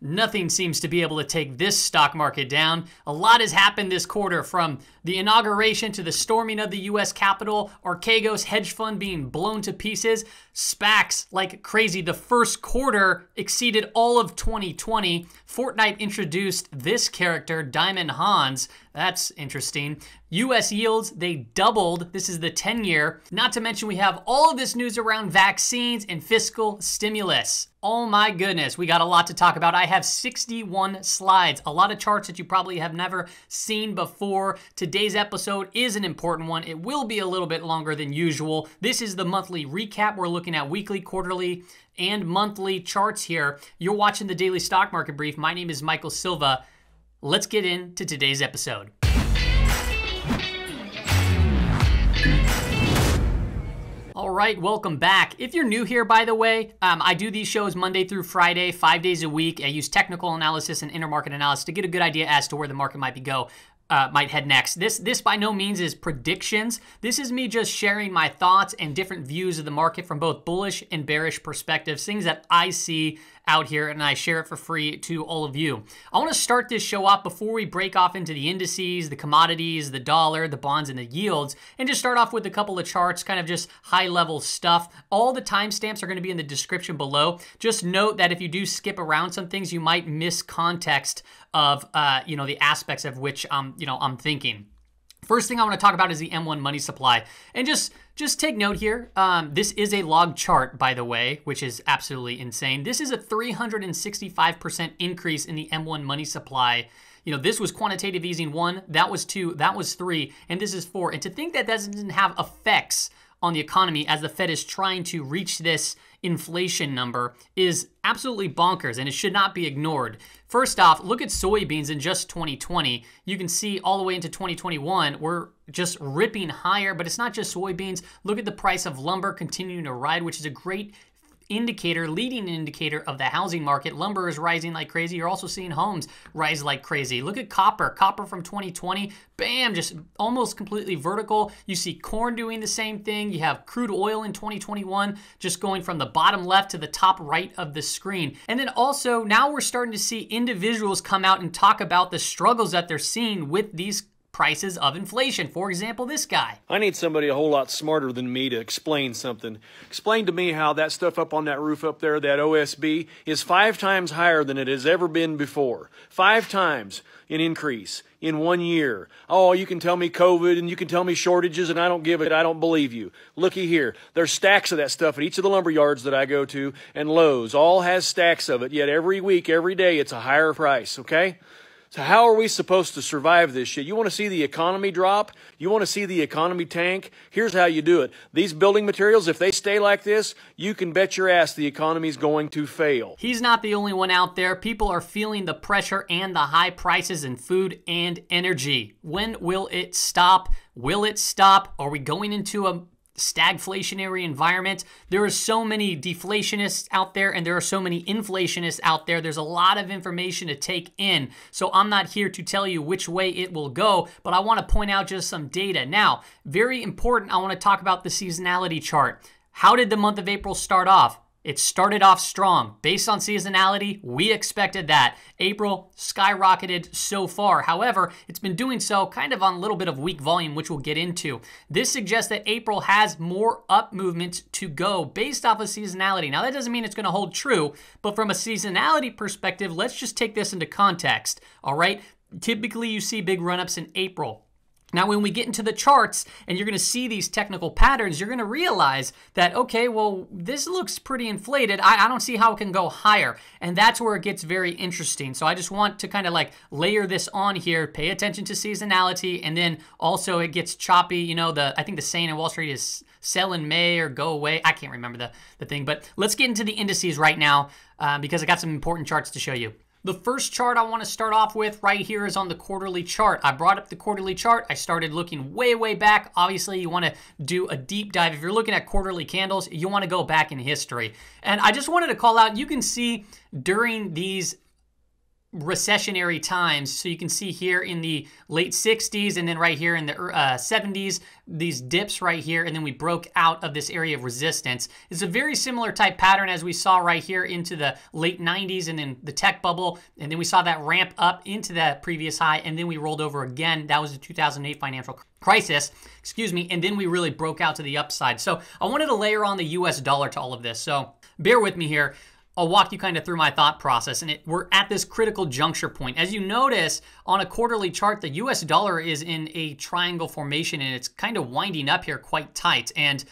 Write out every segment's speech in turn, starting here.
Nothing seems to be able to take this stock market down. A lot has happened this quarter, from the inauguration to the storming of the U.S. Capitol, Archegos hedge fund being blown to pieces, SPACs like crazy. The first quarter exceeded all of 2020. Fortnite introduced this character, Diamond Hans. That's interesting. U.S. yields, they doubled. This is the 10-year. Not to mention we have all of this news around vaccines and fiscal stimulus. Oh my goodness, we got a lot to talk about. I have 61 slides, a lot of charts that you probably have never seen before. Today's episode is an important one. It will be a little bit longer than usual. This is the monthly recap. We're looking at weekly, quarterly, and monthly charts here. You're watching the Daily Stock Market Brief. My name is Michael Silva. Let's get into today's episode. All right, welcome back. If you're new here, by the way, I do these shows Monday through Friday, 5 days a week. I use technical analysis and intermarket analysis to get a good idea as to where the market might head next. This by no means is predictions. This is me just sharing my thoughts and different views of the market from both bullish and bearish perspectives, things that I see out here, and I share it for free to all of you. I want to start this show off before we break off into the indices, the commodities, the dollar, the bonds, and the yields, and just start off with a couple of charts, kind of just high-level stuff. All the timestamps are going to be in the description below. Just note that if you do skip around some things, you might miss context of the aspects of which I'm thinking. First thing I want to talk about is the M1 money supply. And just take note here, this is a log chart, by the way, which is absolutely insane. This is a 365% increase in the M1 money supply. You know, this was quantitative easing 1, that was 2, that was 3, and this is 4. And to think that doesn't have effects on the economy as the Fed is trying to reach this inflation number is absolutely bonkers, and it should not be ignored. First off, look at soybeans in just 2020. You can see all the way into 2021, we're just ripping higher, but it's not just soybeans. Look at the price of lumber continuing to ride, which is a great indicator, leading indicator of the housing market. Lumber is rising like crazy. You're also seeing homes rise like crazy. Look at copper. Copper from 2020, bam, just almost completely vertical. You see corn doing the same thing. You have crude oil in 2021 just going from the bottom left to the top right of the screen. And then also now we're starting to see individuals come out and talk about the struggles that they're seeing with these prices of inflation. For example, this guy. I need somebody a whole lot smarter than me to explain something. Explain to me how that stuff up on that roof up there, that OSB, is 5 times higher than it has ever been before. 5 times in increase in 1 year. Oh, you can tell me COVID and you can tell me shortages and I don't give it. I don't believe you. Looky here. There's stacks of that stuff at each of the lumber yards that I go to, and Lowe's all has stacks of it, yet every week, every day, it's a higher price, okay? So how are we supposed to survive this shit? You want to see the economy drop? You want to see the economy tank? Here's how you do it. These building materials, if they stay like this, you can bet your ass the economy's going to fail. He's not the only one out there. People are feeling the pressure and the high prices in food and energy. When will it stop? Will it stop? Are we going into a stagflationary environment? There are so many deflationists out there and there are so many inflationists out there. There's a lot of information to take in. So I'm not here to tell you which way it will go, but I want to point out just some data. Now, very important, I want to talk about the seasonality chart. How did the month of April start off? It started off strong. Based on seasonality, we expected that. April skyrocketed so far. However, it's been doing so kind of on a little bit of weak volume, which we'll get into. This suggests that April has more up movement to go based off of seasonality. Now, that doesn't mean it's going to hold true, but from a seasonality perspective, let's just take this into context, all right? Typically, you see big run-ups in April. Now, when we get into the charts and you're going to see these technical patterns, you're going to realize that, okay, well, this looks pretty inflated. I don't see how it can go higher. And that's where it gets very interesting. So I just want to kind of like layer this on here, pay attention to seasonality, and then also it gets choppy. You know, I think the saying in Wall Street is sell in May or go away. I can't remember the thing, but let's get into the indices right now because I got some important charts to show you. The first chart I want to start off with right here is on the quarterly chart. I brought up the quarterly chart. I started looking way, way back. Obviously, you want to do a deep dive. If you're looking at quarterly candles, you want to go back in history. And I just wanted to call out, you can see during these recessionary times. So you can see here in the late 60s and then right here in the 70s, these dips right here, and then we broke out of this area of resistance. It's a very similar type pattern as we saw right here into the late 90s and then the tech bubble, and then we saw that ramp up into that previous high, and then we rolled over again. That was the 2008 financial crisis, excuse me, and then we really broke out to the upside. So I wanted to layer on the US dollar to all of this. So bear with me here. I'll walk you kind of through my thought process, and we're at this critical juncture point. As you notice on a quarterly chart, the US dollar is in a triangle formation, and it's kind of winding up here quite tight. And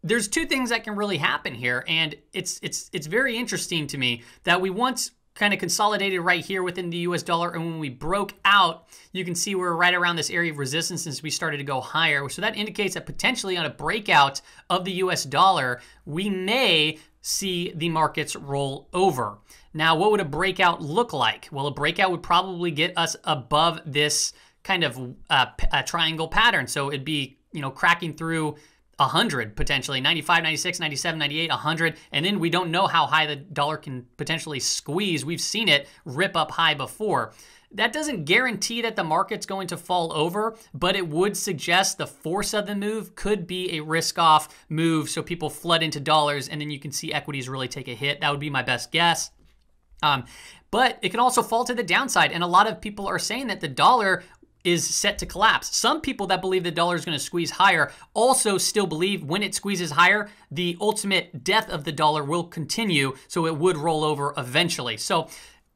there's two things that can really happen here, and it's very interesting to me that we once kind of consolidated right here within the US dollar, and when we broke out, you can see we're right around this area of resistance since we started to go higher. So that indicates that potentially on a breakout of the US dollar, we may see the markets roll over. Now, what would a breakout look like? Well, a breakout would probably get us above this kind of a triangle pattern. So it'd be, cracking through 100 potentially, 95, 96, 97, 98, 100, and then we don't know how high the dollar can potentially squeeze. We've seen it rip up high before. That doesn't guarantee that the market's going to fall over, but it would suggest the force of the move could be a risk-off move, so people flood into dollars, and then you can see equities really take a hit. That would be my best guess. But it can also fall to the downside, and a lot of people are saying that the dollar is set to collapse. Some people that believe the dollar is going to squeeze higher also still believe when it squeezes higher, the ultimate death of the dollar will continue, so it would roll over eventually. So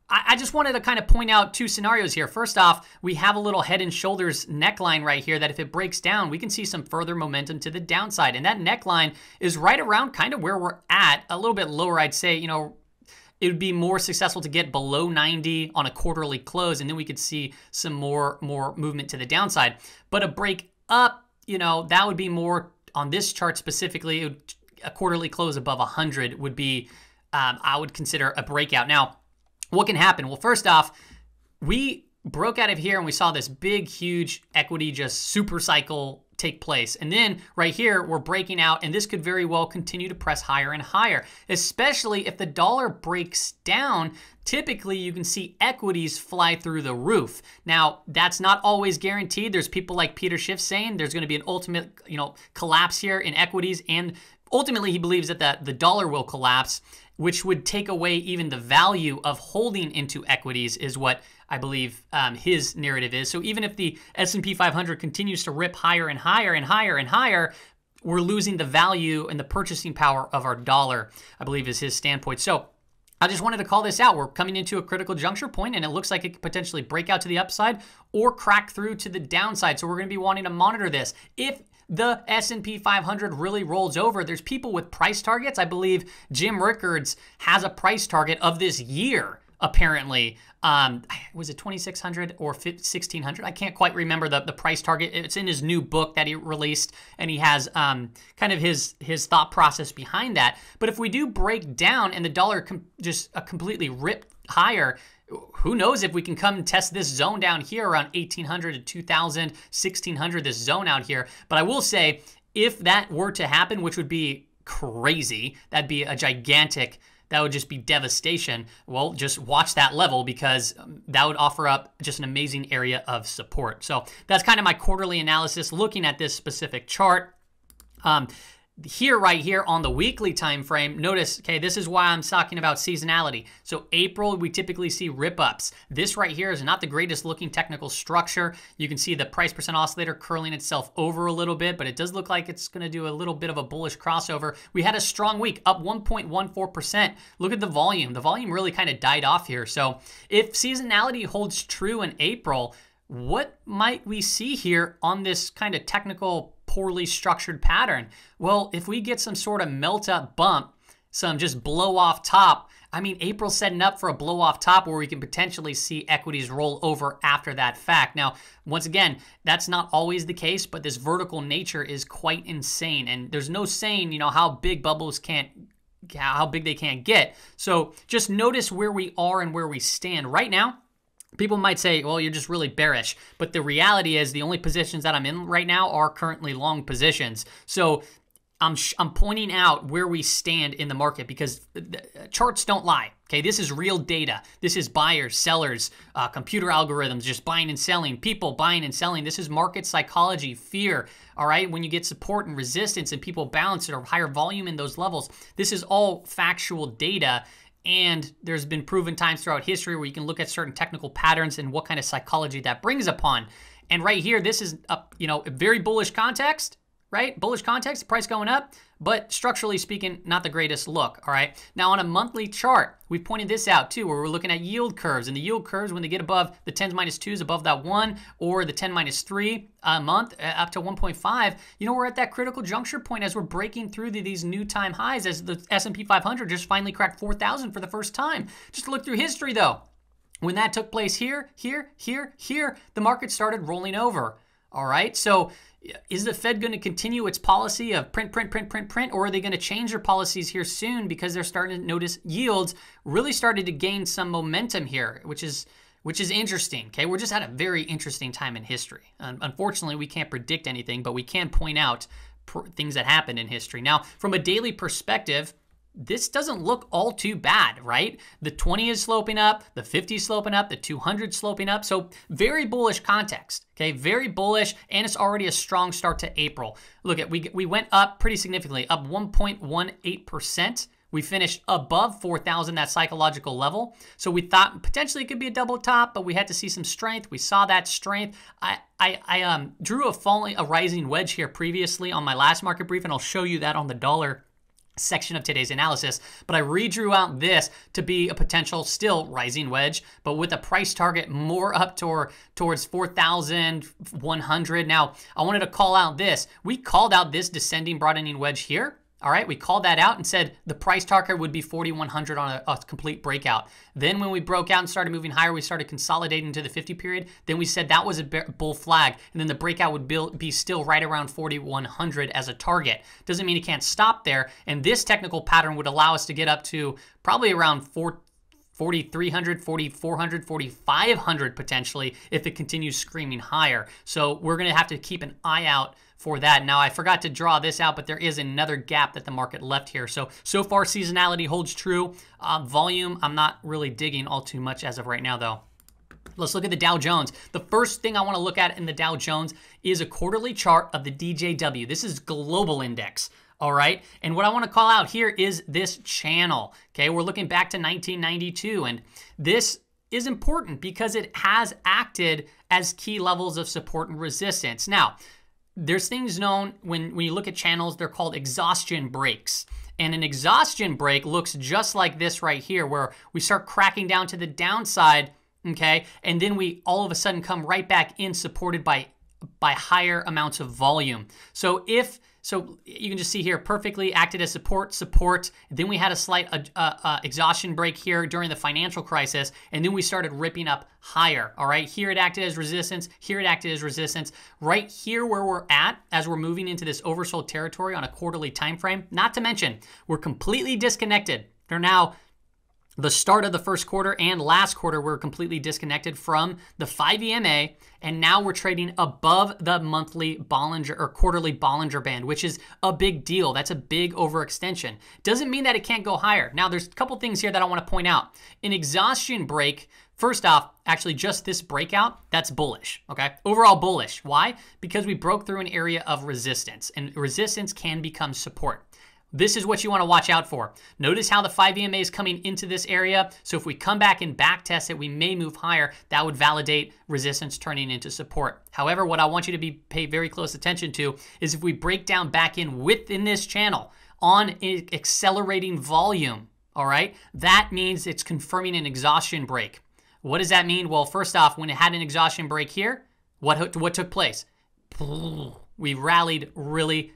I just wanted to kind of point out two scenarios here. First off, we have a little head and shoulders neckline right here that if it breaks down, we can see some further momentum to the downside. And that neckline is right around kind of where we're at, a little bit lower, I'd say. It would be more successful to get below 90 on a quarterly close, and then we could see some more movement to the downside. But a break up, that would be more on this chart specifically. A quarterly close above 100 would be, I would consider a breakout. Now, what can happen? Well, first off, we broke out of here and we saw this big, huge equity just super cycle take place. And then right here, we're breaking out, and this could very well continue to press higher and higher, especially if the dollar breaks down. Typically, you can see equities fly through the roof. Now, that's not always guaranteed. There's people like Peter Schiff saying there's going to be an ultimate, collapse here in equities, and ultimately he believes that the dollar will collapse, which would take away even the value of holding into equities, is what I believe his narrative is. So even if the S&P 500 continues to rip higher and higher and higher and higher, we're losing the value and the purchasing power of our dollar, I believe is his standpoint. So I just wanted to call this out. We're coming into a critical juncture point, and it looks like it could potentially break out to the upside or crack through to the downside. So we're going to be wanting to monitor this. If the S&P 500 really rolls over, there's people with price targets. I believe Jim Rickards has a price target of this year, apparently. Was it 2,600 or 1,600? I can't quite remember the price target. It's in his new book that he released, and he has kind of his thought process behind that. But if we do break down and the dollar just completely rip higher, who knows if we can come and test this zone down here around 1,800 to 2,000, 1,600, this zone out here. But I will say, if that were to happen, which would be crazy, that'd be a gigantic, that would just be devastation. Well, just watch that level, because that would offer up just an amazing area of support. So that's kind of my quarterly analysis looking at this specific chart. Here, right here on the weekly time frame, notice, okay, this is why I'm talking about seasonality. So April, we typically see rip-ups. This right here is not the greatest looking technical structure. You can see the price percent oscillator curling itself over a little bit, but it does look like it's going to do a little bit of a bullish crossover. We had a strong week, up 1.14%. Look at the volume. The volume really kind of died off here. So if seasonality holds true in April, what might we see here on this kind of technical poorly structured pattern? Well, if we get some sort of melt up bump, some just blow off top, I mean, April's setting up for a blow off top where we can potentially see equities roll over after that fact. Now, once again, that's not always the case, but this vertical nature is quite insane, and there's no saying, how big bubbles how big they can't get. So just notice where we are and where we stand right now. People might say, well, you're just really bearish. But the reality is the only positions that I'm in right now are currently long positions. So I'm pointing out where we stand in the market because charts don't lie. Okay, this is real data. This is buyers, sellers, computer algorithms, just buying and selling, people buying and selling. This is market psychology, fear. All right, when you get support and resistance and people bounce at a higher volume in those levels, this is all factual data. And there's been proven times throughout history where you can look at certain technical patterns and what kind of psychology that brings upon. And right here, this is a very bullish context. Right? Bullish context, price going up, but structurally speaking, not the greatest look, all right? Now, on a monthly chart, we pointed this out too, where we're looking at yield curves, and the yield curves, when they get above the 10s minus 2s, above that 1, or the 10 minus 3 a month, up to 1.5, we're at that critical juncture point as we're breaking through these new time highs, as the S&P 500 just finally cracked 4,000 for the first time. Just look through history, though. When that took place here, the market started rolling over, all right? So, is the Fed going to continue its policy of print, or are they going to change their policies here soon because they're starting to notice yields really started to gain some momentum here, which is interesting, okay? We're just at a very interesting time in history. Unfortunately, we can't predict anything, but we can point out things that happened in history. Now, from a daily perspective, this doesn't look all too bad, right? The 20 is sloping up, the 50 is sloping up, the 200 sloping up. So very bullish context, okay? Very bullish, and it's already a strong start to April. Look at, we went up pretty significantly, up 1.18%. We finished above 4,000, that psychological level. So we thought potentially it could be a double top, but we had to see some strength. We saw that strength. I drew a rising wedge here previously on my last market brief, and I'll show you that on the dollar section of today's analysis, but I redrew out this to be a potential still rising wedge, but with a price target more up towards 4,100. Now, I wanted to call out this. We called out this descending broadening wedge here. All right, we called that out and said the price target would be 4,100 on a complete breakout. Then when we broke out and started moving higher, we started consolidating to the 50 period. Then we said that was a bull flag, and then the breakout would be still right around 4,100 as a target. Doesn't mean it can't stop there, and this technical pattern would allow us to get up to probably around 4,300, 4,400, 4,500 potentially if it continues screaming higher. So we're going to have to keep an eye out for that. Now, I forgot to draw this out, but there is another gap that the market left here. So far, seasonality holds true. Volume, I'm not really digging all too much as of right now, though. Let's look at the Dow Jones. The first thing I want to look at in the Dow Jones is a quarterly chart of the DJW. This is global index. All right, and what I want to call out here is this channel. Okay, we're looking back to 1992, and this is important because it has acted as key levels of support and resistance. Now, there's things known when you look at channels, they're called exhaustion breaks. And an exhaustion break looks just like this right here, where we start cracking down to the downside, okay? And then we all of a sudden come right back in supported by higher amounts of volume. So you can just see here, perfectly acted as support. Then we had a slight exhaustion break here during the financial crisis, and then we started ripping up higher, all right? Here it acted as resistance, here it acted as resistance. Right here where we're at, as we're moving into this oversold territory on a quarterly time frame, not to mention, we're completely disconnected. They're now the start of the first quarter and last quarter were completely disconnected from the 5 EMA, and now we're trading above the monthly Bollinger or quarterly Bollinger Band, which is a big deal. That's a big overextension. Doesn't mean that it can't go higher. Now, there's a couple things here that I want to point out. An exhaustion break, first off, actually just this breakout, that's bullish, okay? Overall bullish. Why? Because we broke through an area of resistance, and resistance can become support. This is what you want to watch out for. Notice how the 5 EMA is coming into this area. So if we come back and back test it, we may move higher. That would validate resistance turning into support. However, what I want you to pay very close attention to is if we break down back in within this channel on accelerating volume, all right, that means it's confirming an exhaustion break. What does that mean? Well, first off, when it had an exhaustion break here, what took place? We rallied really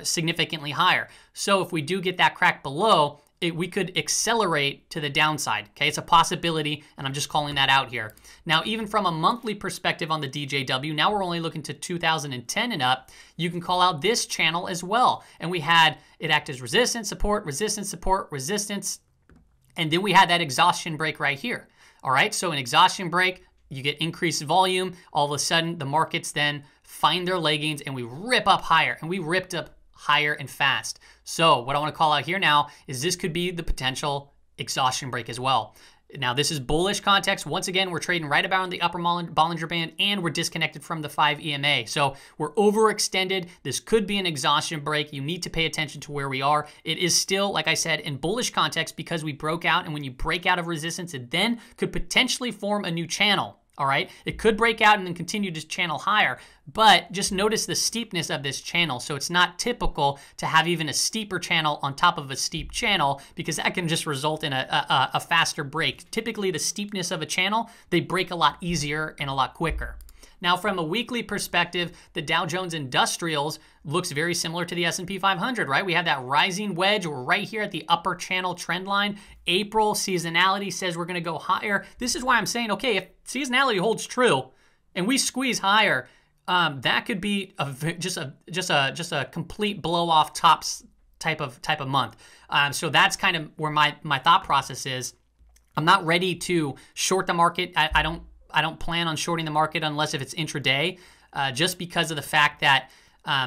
significantly higher. So if we do get that crack below, we could accelerate to the downside. Okay, it's a possibility, and I'm just calling that out here. Now, even from a monthly perspective on the DJW, now we're only looking to 2010 and up. You can call out this channel as well. And we had it act as resistance, support, resistance, support, resistance, and then we had that exhaustion break right here. All right, so an exhaustion break, you get increased volume. All of a sudden, the markets then find their leggings and we rip up higher, and we ripped up higher and fast. So what I want to call out here now is this could be the potential exhaustion break as well. Now, this is bullish context. Once again, we're trading right about the upper Bollinger Band, and we're disconnected from the 5 EMA. So we're overextended. This could be an exhaustion break. You need to pay attention to where we are. It is still, like I said, in bullish context because we broke out, and when you break out of resistance, it then could potentially form a new channel. All right, it could break out and then continue to channel higher, but just notice the steepness of this channel. So it's not typical to have even a steeper channel on top of a steep channel, because that can just result in a faster break. Typically, the steepness of a channel, they break a lot easier and a lot quicker. Now, from a weekly perspective, the Dow Jones Industrials looks very similar to the S&P 500, right? We have that rising wedge. We're right here at the upper channel trend line. April seasonality says we're going to go higher. This is why I'm saying, okay, if seasonality holds true and we squeeze higher, that could be just a complete blow off tops type of month. So that's kind of where my thought process is. I'm not ready to short the market. I don't plan on shorting the market unless if it's intraday, just because of the fact that,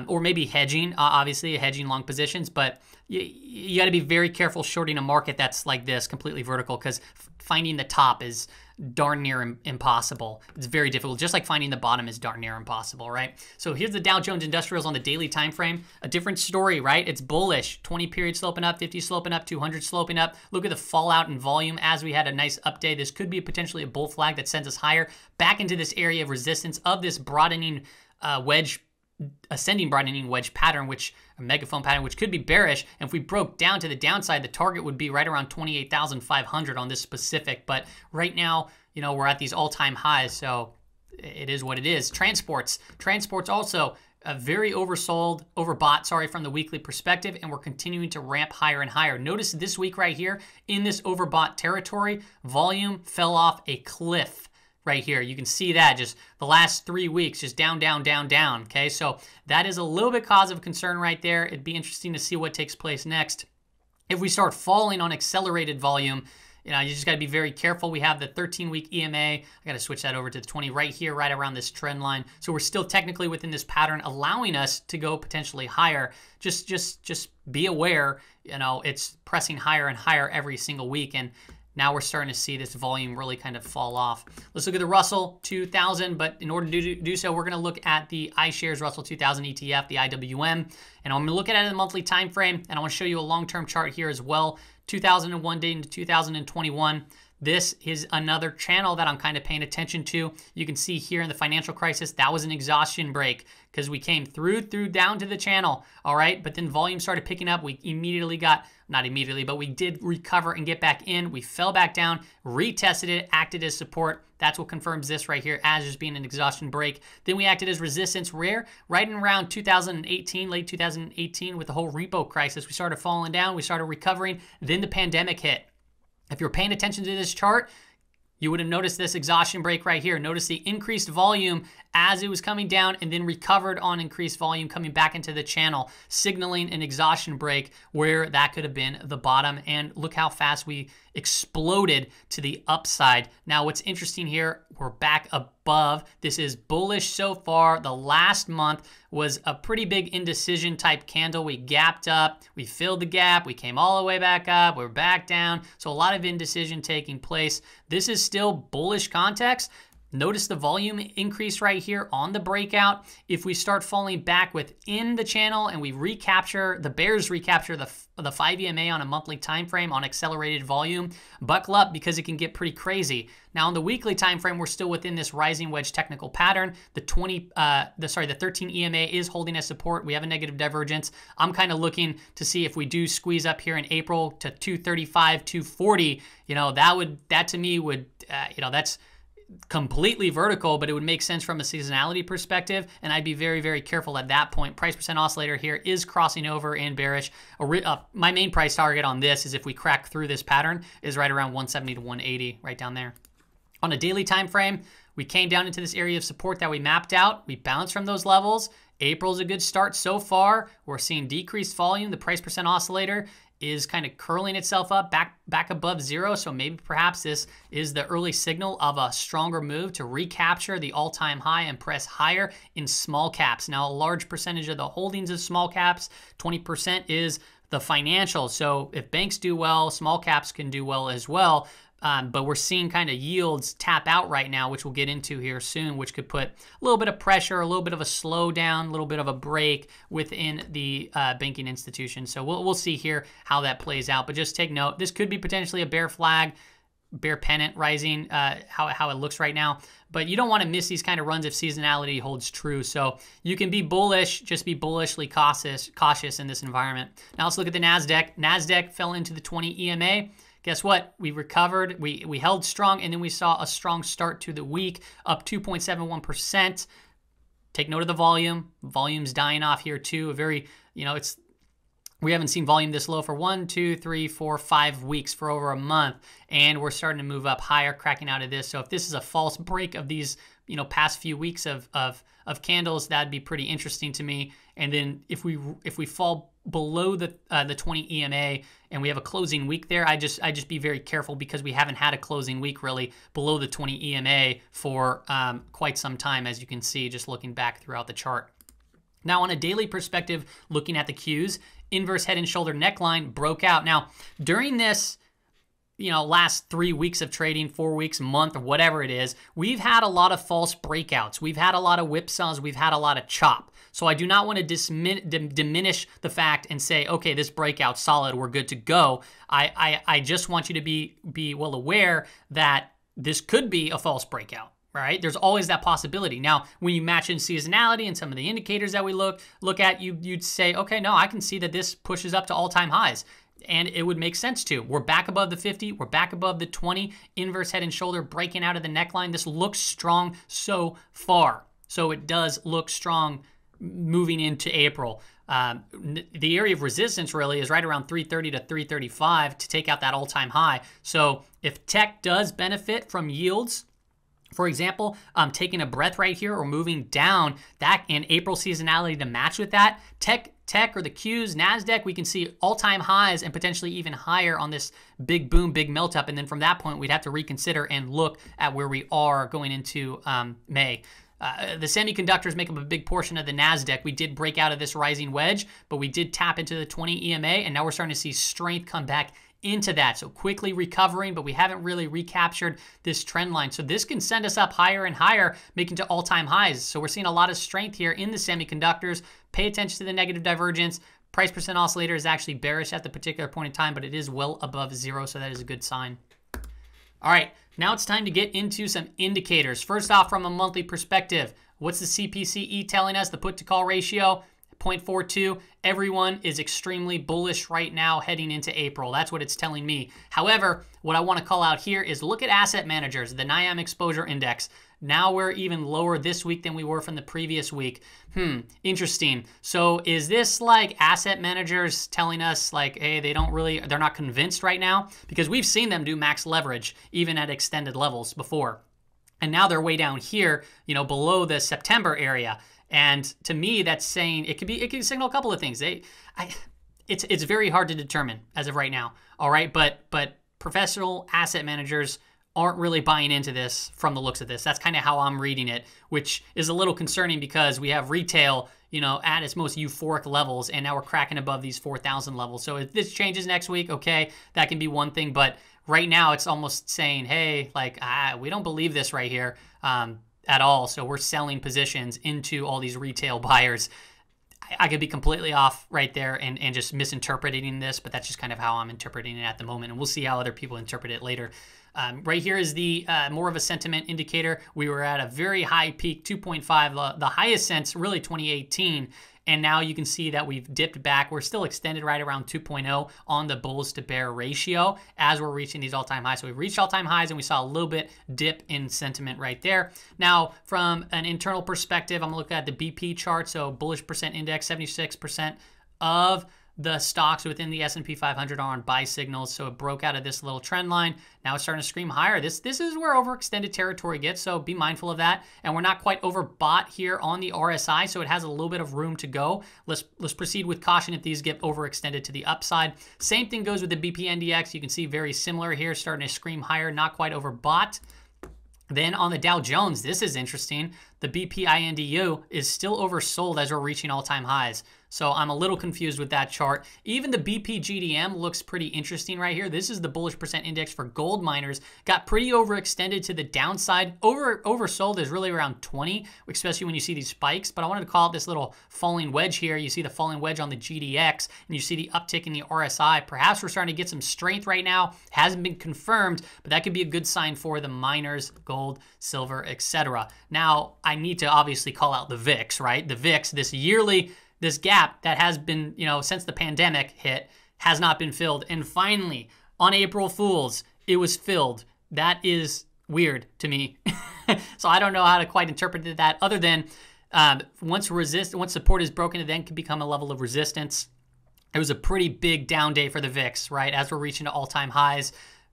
or maybe hedging, obviously hedging long positions, but you got to be very careful shorting a market that's like this, completely vertical, because finding the top is darn near impossible. It's very difficult, just like finding the bottom is darn near impossible, right? So here's the Dow Jones Industrials on the daily time frame. A different story, right? It's bullish. 20 period sloping up, 50 sloping up, 200 sloping up. Look at the fallout in volume as we had a nice update. This could be potentially a bull flag that sends us higher back into this area of resistance of this broadening wedge, ascending broadening wedge pattern, which a megaphone pattern, which could be bearish. And if we broke down to the downside, the target would be right around 28,500 on this specific. But right now, you know, we're at these all-time highs, so it is what it is. Transports also very oversold, overbought, sorry, from the weekly perspective, and we're continuing to ramp higher and higher. Notice this week right here in this overbought territory, volume fell off a cliff. Right here, you can see that just the last 3 weeks, just down, down, down, down. Okay, so that is a little bit cause of concern right there. It'd be interesting to see what takes place next. If we start falling on accelerated volume, you know, you just got to be very careful. We have the 13-week EMA. I got to switch that over to the 20 right here, right around this trend line. So we're still technically within this pattern, allowing us to go potentially higher. Just be aware. You know, it's pressing higher and higher every single week, and now we're starting to see this volume really kind of fall off. Let's look at the Russell 2000, but in order to do so, we're going to look at the iShares Russell 2000 ETF, the IWM, and I'm going to look at it in the monthly time frame, and I want to show you a long-term chart here as well, 2001 date into 2021. This is another channel that I'm kind of paying attention to. You can see here in the financial crisis, that was an exhaustion break because we came through down to the channel, all right? But then volume started picking up. We immediately got, not immediately, but we did recover and get back in. We fell back down, retested it, acted as support. That's what confirms this right here as just being an exhaustion break. Then we acted as resistance right in around 2018, late 2018 with the whole repo crisis. We started falling down, we started recovering, then the pandemic hit. If you're paying attention to this chart, you would have noticed this exhaustion break right here. Notice the increased volume as it was coming down and then recovered on increased volume coming back into the channel, signaling an exhaustion break where that could have been the bottom. And look how fast we exploded to the upside. Now, what's interesting here, we're back above. This is bullish so far. The last month was a pretty big indecision type candle. We gapped up, we filled the gap, we came all the way back up, we're back down. So a lot of indecision taking place. This is still bullish context. Notice the volume increase right here on the breakout. If we start falling back within the channel and we recapture, the bears recapture the 5 EMA on a monthly time frame on accelerated volume, buckle up because it can get pretty crazy. Now on the weekly time frame, we're still within this rising wedge technical pattern. The 13 EMA is holding as support. We have a negative divergence. I'm kind of looking to see if we do squeeze up here in April to 235, 240. You know, that to me would, you know, that's completely vertical, but it would make sense from a seasonality perspective, and I'd be very, very careful at that point. Price percent oscillator here is crossing over in bearish. My main price target on this is if we crack through this pattern is right around 170 to 180, right down there. On a daily time frame, we came down into this area of support that we mapped out. We bounced from those levels. April's a good start so far. We're seeing decreased volume, the price percent oscillator, is kind of curling itself up back above zero. So maybe perhaps this is the early signal of a stronger move to recapture the all-time high and press higher in small caps. Now, a large percentage of the holdings of small caps, 20%, is the financials. So if banks do well, small caps can do well as well. But we're seeing kind of yields tap out right now, which we'll get into here soon, which could put a little bit of pressure, a little bit of a slowdown, a little bit of a break within the banking institution. So we'll see here how that plays out. But just take note, this could be potentially a bear flag, bear pennant rising, how it looks right now. But you don't want to miss these kind of runs if seasonality holds true. So you can be bullish, just be bullishly cautious in this environment. Now let's look at the Nasdaq. Nasdaq fell into the 20 EMA. Guess what? We recovered, we held strong, and then we saw a strong start to the week, up 2.71%. Take note of the volume. Volume's dying off here too. A very, we haven't seen volume this low for 1, 2, 3, 4, 5 weeks, for over a month, and we're starting to move up higher, cracking out of this. So if this is a false break of these, past few weeks of candles, that'd be pretty interesting to me. And then if we fall below the 20 EMA and we have a closing week there, I just be very careful, because we haven't had a closing week really below the 20 EMA for quite some time, as you can see just looking back throughout the chart. Now, on a daily perspective, looking at the Qs, inverse head and shoulder neckline broke out. Now, during this last 3 weeks of trading, 4 weeks, month, or whatever it is, we've had a lot of false breakouts. We've had a lot of whipsaws. We've had a lot of chop. So I do not want to diminish the fact and say, okay, this breakout's solid, we're good to go. I just want you to be well aware that this could be a false breakout. Right? There's always that possibility. Now, when you match in seasonality and some of the indicators that we look at, you'd say, okay, no, I can see that this pushes up to all-time highs. And it would make sense to. We're back above the 50. We're back above the 20. Inverse head and shoulder breaking out of the neckline. This looks strong so far. So it does look strong moving into April. The area of resistance really is right around 330 to 335 to take out that all-time high. So if tech does benefit from yields, for example, taking a breath right here or moving down, that in April seasonality to match with that, tech or the Qs, Nasdaq, we can see all-time highs and potentially even higher on this big boom, big melt up. And then from that point, we'd have to reconsider and look at where we are going into May. The semiconductors make up a big portion of the Nasdaq. We did break out of this rising wedge, but we did tap into the 20 EMA, and now we're starting to see strength come back into that. So quickly recovering, but we haven't really recaptured this trend line. So this can send us up higher and higher, making to all-time highs. So we're seeing a lot of strength here in the semiconductors. Pay attention to the negative divergence. Price percent oscillator is actually bearish at the particular point in time, but it is well above zero, so that is a good sign. All right, now it's time to get into some indicators. First off, from a monthly perspective, what's the CPCE telling us? The put to call ratio, 0.42. Everyone is extremely bullish right now heading into April. That's what it's telling me. However, what I want to call out here is look at asset managers, the NIM exposure index. Now we're even lower this week than we were from the previous week. Interesting. So is this like asset managers telling us like, hey, they're not convinced right now? Because we've seen them do max leverage even at extended levels before. And now they're way down here, below the September area. And to me, that's saying it could signal a couple of things. It's very hard to determine as of right now. All right, but professional asset managers aren't really buying into this from the looks of this. That's kind of how I'm reading it, which is a little concerning because we have retail, at its most euphoric levels, and now we're cracking above these 4,000 levels. So if this changes next week, okay, that can be one thing. But right now, it's almost saying, hey, we don't believe this right here. At all. So we're selling positions into all these retail buyers. I could be completely off right there and just misinterpreting this, but that's just kind of how I'm interpreting it at the moment. And we'll see how other people interpret it later. Right here is the more of a sentiment indicator. We were at a very high peak, 2.5, the highest since really 2018. And now you can see that we've dipped back. We're still extended right around 2.0 on the bulls to bear ratio as we're reaching these all-time highs. So we've reached all-time highs and we saw a little bit dip in sentiment right there. Now, from an internal perspective, I'm looking at the BP chart. So bullish percent index, 76% of the stocks within the S&P 500 are on buy signals, so it broke out of this little trend line. Now it's starting to scream higher. This is where overextended territory gets, so be mindful of that. And we're not quite overbought here on the RSI, so it has a little bit of room to go. Let's proceed with caution if these get overextended to the upside. Same thing goes with the BPNDX. You can see very similar here, starting to scream higher, not quite overbought. Then on the Dow Jones, this is interesting. The BPINDU is still oversold as we're reaching all-time highs. So I'm a little confused with that chart. Even the BPGDM looks pretty interesting right here. This is the bullish percent index for gold miners. Got pretty overextended to the downside. Oversold is really around 20, especially when you see these spikes. But I wanted to call it this little falling wedge here. You see the falling wedge on the GDX, and you see the uptick in the RSI. Perhaps we're starting to get some strength right now. Hasn't been confirmed, but that could be a good sign for the miners, gold, silver, etc. Now, I need to obviously call out the VIX, right? The VIX, this gap that has been, since the pandemic hit, has not been filled. And finally, on April Fool's, it was filled. That is weird to me. So I don't know how to quite interpret that other than once support is broken, it then can become a level of resistance. It was a pretty big down day for the VIX, right? As we're reaching to all-time highs,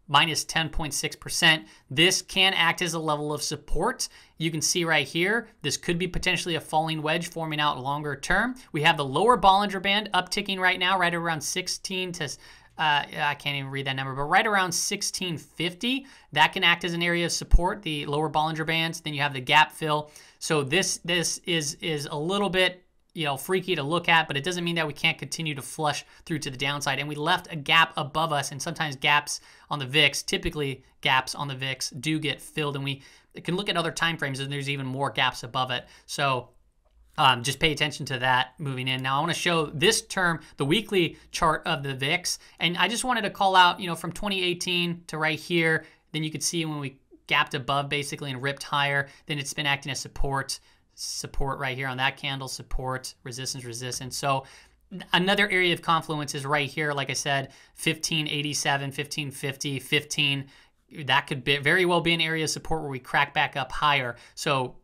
minus 10.6%. This can act as a level of support. You can see right here, this could be potentially a falling wedge forming out longer term. We have the lower Bollinger Band upticking right now, right around 16 to, I can't even read that number, but right around 1650. That can act as an area of support, the lower Bollinger Bands. Then you have the gap fill. So this is a little bit freaky to look at, but it doesn't mean that we can't continue to flush through to the downside. And we left a gap above us, and sometimes gaps on the VIX, typically gaps on the VIX do get filled, and we can look at other time frames and there's even more gaps above it. So just pay attention to that moving in. Now I want to show this term, the weekly chart of the VIX, and I just wanted to call out, from 2018 to right here, then you could see when we gapped above basically and ripped higher, then it's been acting as support right here on that candle, support, resistance. So another area of confluence is right here, like I said, 1587, 1550, 15. That could very well be an area of support where we crack back up higher. So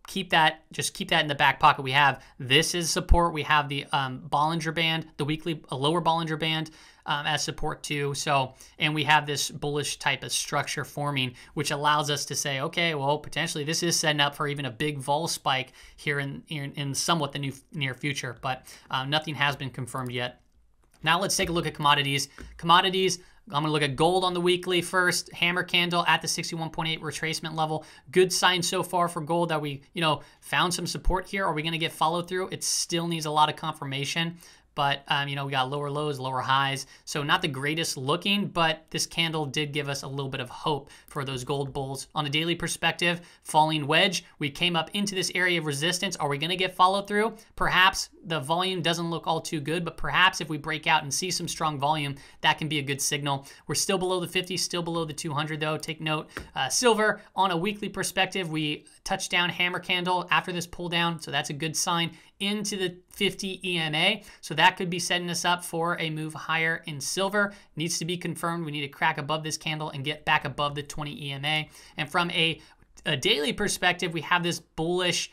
just keep that in the back pocket. We have this is support. We have the Bollinger Band, the weekly lower Bollinger Band as support too. So, and we have this bullish type of structure forming, which allows us to say, okay, well, potentially this is setting up for even a big vol spike here in somewhat the near future, but nothing has been confirmed yet. Now let's take a look at commodities. I'm going to look at gold on the weekly first. Hammer candle at the 61.8 retracement level. Good sign so far for gold that we, found some support here. Are we going to get follow through? It still needs a lot of confirmation. But, we got lower lows, lower highs. So not the greatest looking, but this candle did give us a little bit of hope for those gold bulls. On a daily perspective, falling wedge, we came up into this area of resistance. Are we going to get follow through? Perhaps the volume doesn't look all too good, but perhaps if we break out and see some strong volume, that can be a good signal. We're still below the 50, still below the 200 though. Take note. Silver, on a weekly perspective, we touched down hammer candle after this pull down, so that's a good sign into the 50 EMA. So that could be setting us up for a move higher in silver. Needs to be confirmed. We need to crack above this candle and get back above the 20 EMA. And from a daily perspective, we have this bullish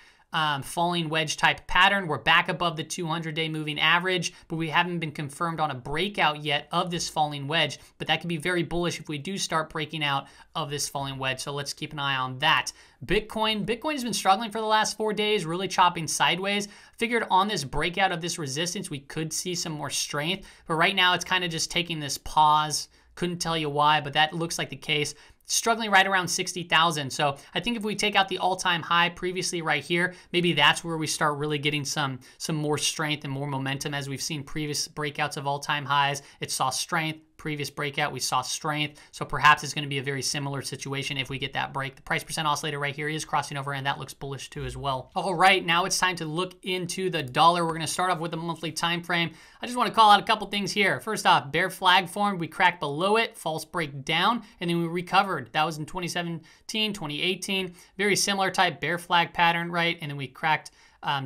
falling wedge type pattern. We're back above the 200-day moving average, but we haven't been confirmed on a breakout yet of this falling wedge, but that could be very bullish if we do start breaking out of this falling wedge. So let's keep an eye on that. Bitcoin has been struggling for the last 4 days, really chopping sideways. Figured on this breakout of this resistance, we could see some more strength, but right now it's kind of just taking this pause. Couldn't tell you why, but that looks like the case. Struggling right around 60,000. So I think if we take out the all-time high previously right here, maybe that's where we start really getting some more strength and more momentum. As we've seen previous breakouts of all-time highs, it saw strength. Previous breakout, we saw strength. So perhaps it's going to be a very similar situation if we get that break. The price percent oscillator right here is crossing over, and that looks bullish too as well. All right, now it's time to look into the dollar. We're going to start off with the monthly time frame. I just want to call out a couple things here. First off, bear flag formed. We cracked below it, false break down, and then we recovered. That was in 2017, 2018. Very similar type bear flag pattern, right? And then we cracked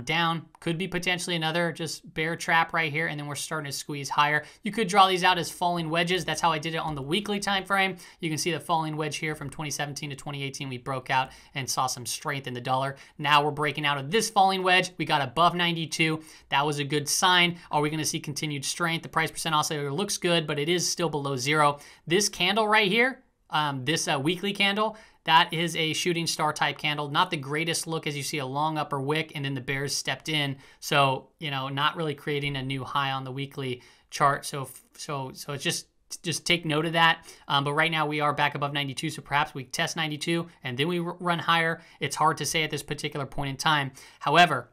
down. Could be potentially another just bear trap right here, and then we're starting to squeeze higher. You could draw these out as falling wedges. That's how I did it on the weekly time frame. You can see the falling wedge here from 2017 to 2018. We broke out and saw some strength in the dollar. Now we're breaking out of this falling wedge. We got above 92. That was a good sign. Are we going to see continued strength? The price percent oscillator looks good, but it is still below zero. This candle right here, this weekly candle, that is a shooting star type candle. Not the greatest look, as you see a long upper wick and then the bears stepped in. So, you know, not really creating a new high on the weekly chart. So it's just take note of that. But right now we are back above 92. So perhaps we test 92 and then we run higher. It's hard to say at this particular point in time. However,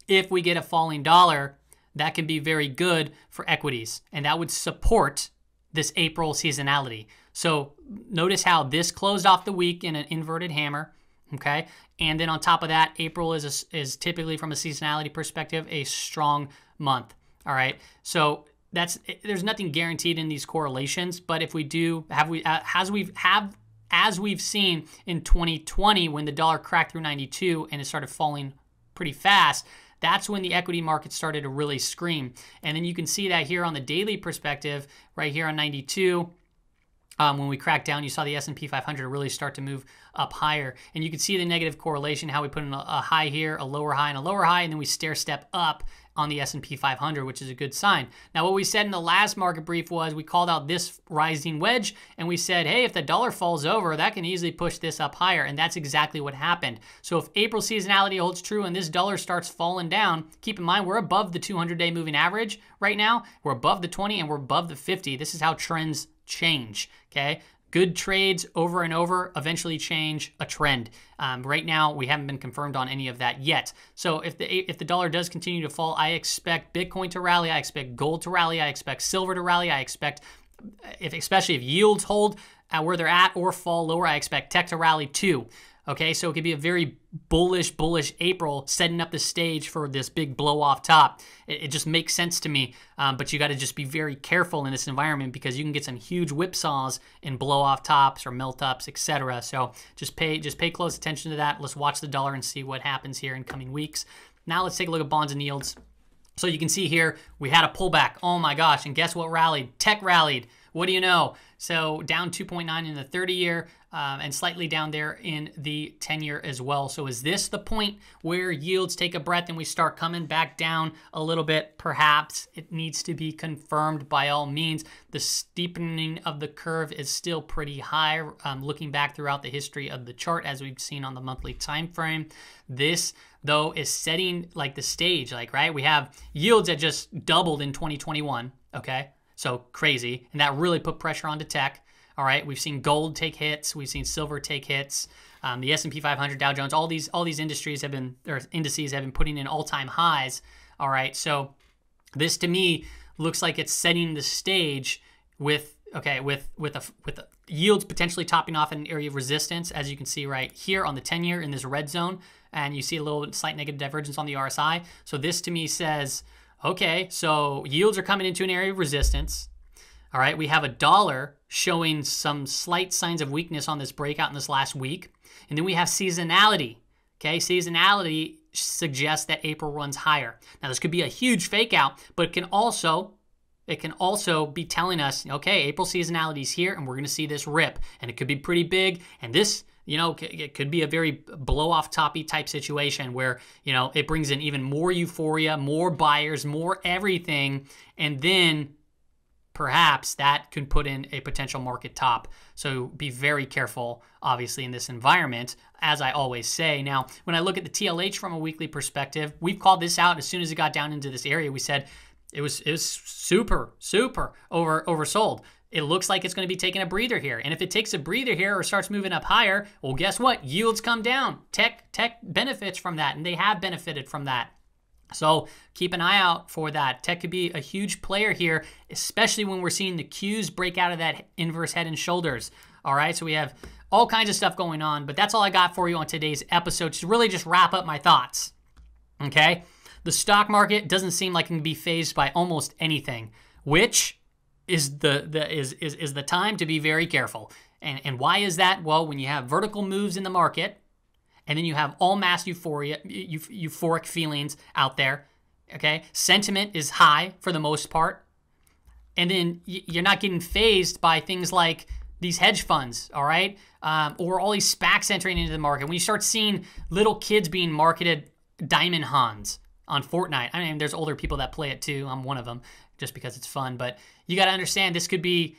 if we get a falling dollar, that can be very good for equities. And that would support this April seasonality. So notice how this closed off the week in an inverted hammer, okay? And then on top of that, April is typically, from a seasonality perspective, a strong month, all right? So there's nothing guaranteed in these correlations, but if we do, as we've seen in 2020 when the dollar cracked through 92 and it started falling pretty fast, that's when the equity market started to really scream. And then you can see that here on the daily perspective, right here on 92, when we cracked down, you saw the S&P 500 really start to move up higher. And you can see the negative correlation, how we put in a high here, a lower high, and a lower high, and then we stair step up on the S&P 500, which is a good sign. Now, what we said in the last market brief was we called out this rising wedge, and we said, hey, if the dollar falls over, that can easily push this up higher, and that's exactly what happened. So if April seasonality holds true and this dollar starts falling down, keep in mind we're above the 200-day moving average right now. We're above the 20, and we're above the 50. This is how trends change, okay? Good trades over and over eventually change a trend. Right now, we haven't been confirmed on any of that yet. So if the dollar does continue to fall, I expect Bitcoin to rally. I expect gold to rally. I expect silver to rally. I expect, especially if yields hold at where they're at or fall lower, I expect tech to rally too. Okay, so it could be a very bullish April, setting up the stage for this big blow off top. It just makes sense to me, but you got to just be very careful in this environment because you can get some huge whipsaws and blow off tops or melt ups, etc. So just pay close attention to that. Let's watch the dollar and see what happens here in coming weeks. Now let's take a look at bonds and yields. So you can see here we had a pullback. Oh my gosh! And guess what rallied? Tech rallied. What do you know? So down 2.9 in the 30-year and slightly down there in the 10-year as well. So is this the point where yields take a breath and we start coming back down a little bit? Perhaps. It needs to be confirmed by all means. The steepening of the curve is still pretty high. Looking back throughout the history of the chart, as we've seen on the monthly time frame, this though is setting like the stage. Like, right, we have yields that just doubled in 2021. Okay. So crazy, and that really put pressure onto tech. All right, we've seen gold take hits, we've seen silver take hits. The S&P 500, Dow Jones, all these industries have been, or indices have been putting in all-time highs. All right, so this to me looks like it's setting the stage with yields potentially topping off in an area of resistance, as you can see right here on the 10-year in this red zone, and you see a little slight negative divergence on the RSI. So this to me says, okay, so yields are coming into an area of resistance. All right, we have a dollar showing some slight signs of weakness on this breakout in this last week. And then we have seasonality. Okay, seasonality suggests that April runs higher. Now, this could be a huge fake out, but it can also be telling us, okay, April seasonality is here and we're going to see this rip. And it could be pretty big. And this, you know, it could be a very blow-off toppy type situation where, you know, it brings in even more euphoria, more buyers, more everything, and then perhaps that could put in a potential market top. So be very careful, obviously, in this environment, as I always say. Now, when I look at the TLH from a weekly perspective, we've called this out as soon as it got down into this area. We said it was super oversold. It looks like it's going to be taking a breather here. And if it takes a breather here or starts moving up higher, well, guess what? Yields come down. Tech benefits from that, and they have benefited from that. So keep an eye out for that. Tech could be a huge player here, especially when we're seeing the Qs break out of that inverse head and shoulders. All right, so we have all kinds of stuff going on, but that's all I got for you on today's episode to really just wrap up my thoughts. Okay, the stock market doesn't seem like it can be fazed by almost anything, which is the time to be very careful. And why is that? Well, when you have vertical moves in the market And then you have all mass euphoria, euphoric feelings out there. Okay, sentiment is high for the most part. And then you're not getting phased by things like these hedge funds, all right? Or all these SPACs entering into the market. When you start seeing little kids being marketed Diamond Hands on Fortnite. I mean, there's older people that play it too. I'm one of them just because it's fun. But you got to understand this could be,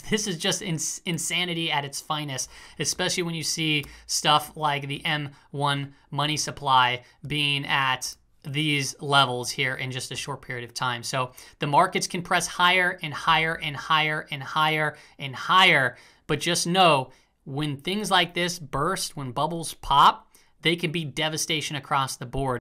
this is just insanity at its finest, especially when you see stuff like the M1 money supply being at these levels here in just a short period of time. So the markets can press higher and higher and higher and higher and higher. But just know when things like this burst, when bubbles pop, they can be devastation across the board.